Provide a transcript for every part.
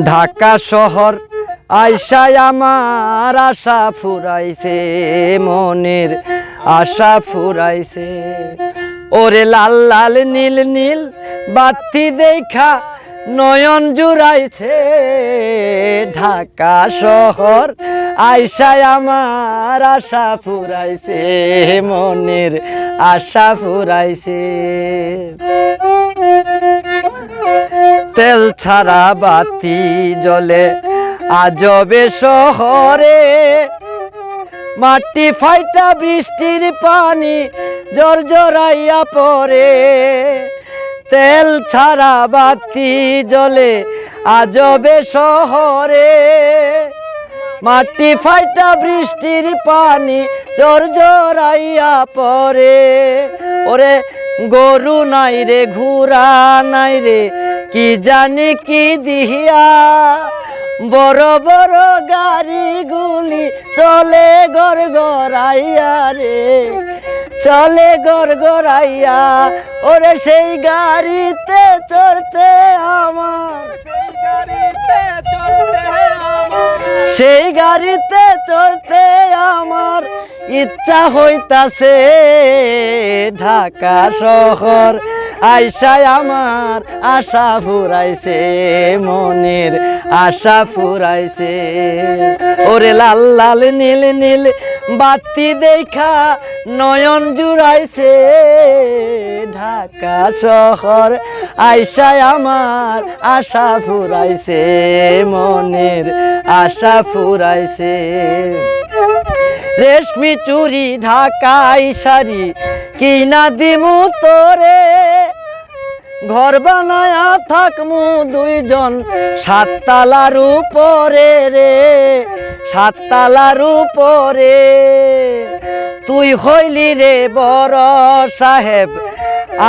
ঢাকা শহর আইসায় আমার আশা ফুরাইছে, মনের আশা ফুরাইছে। ওরে লাল লাল নীল নীল বাতি দেখা নয়ন জুড়াইছে। ঢাকা শহর আইসায় আমার আশা ফুরাইছে, মনের আশা ফুরাইছে। তেল ছাড়া বাতি জ্বলে আজবে শহরে, মাটি ফাইটা বৃষ্টির পানি জর্জরাইয়া পড়ে। তেল ছাড়া বাতি জ্বলে আজবে শহরে, মাটি ফাইটা বৃষ্টির পানি জর্জরাইয়া পড়ে। ওরে গরু নাই রে, ঘোড়া নাই রে, কি জানি কি দিহিয়া, বড় বড় গাড়িগুলি চলে গড়গড়াইয়া রে, চলে গড়গড়াইয়া। ওরে সেই গাড়িতে চড়তে আমার, সেই গাড়িতে চড়তে আমার ইচ্ছা হইতাছে। ঢাকা শহর আইসায় আমার আশা ফুরাইছে, মনের আশা ফুরাইছে। ওরে লাল লাল নীল নীল বাতি দেখা নয়ন জুড়াইছে। ঢাকা শহর আইসায় আমার আশা ফুরাইছে, মনের আশা ফুরাইছে। রেশমি চুরি ঢাকাই শাড়ি কিনা দিমু তোরে, ঘর বানায়া থাকমু দুইজন সাততলার উপরে রে, সাততলার উপরে। তুই হইলি রে বড় সাহেব,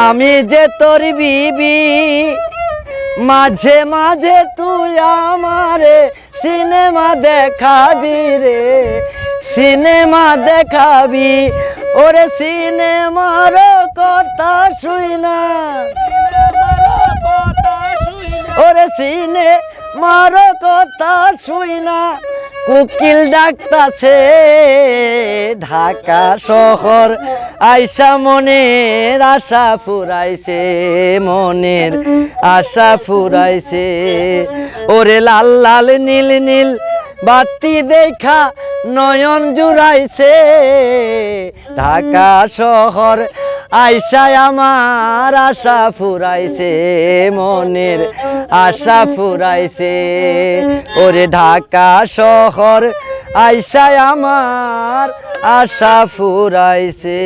আমি যে তোর বিবি, মাঝে মাঝে তুই আমারে সিনেমা দেখাবি রে, সিনেমা দেখাবি। ওরে সিনেমার কথা শুই না, ওরে সিনেমার কথা শুই না কুকিল ডাকতাছে। ঢাকা শহর আইসা মনের আশা ফুরাইছে, মনের আশা ফুরাইছে। ওরে লাল লাল নীল নীল বাতি দেখা নয়ন জুড়াইছে। ঢাকা শহর আইসায় আমার আশা ফুরাইছে, মনের আশা ফুরাইছে। ওরে ঢাকা শহর আইসায় আমার আশা ফুরাইছে।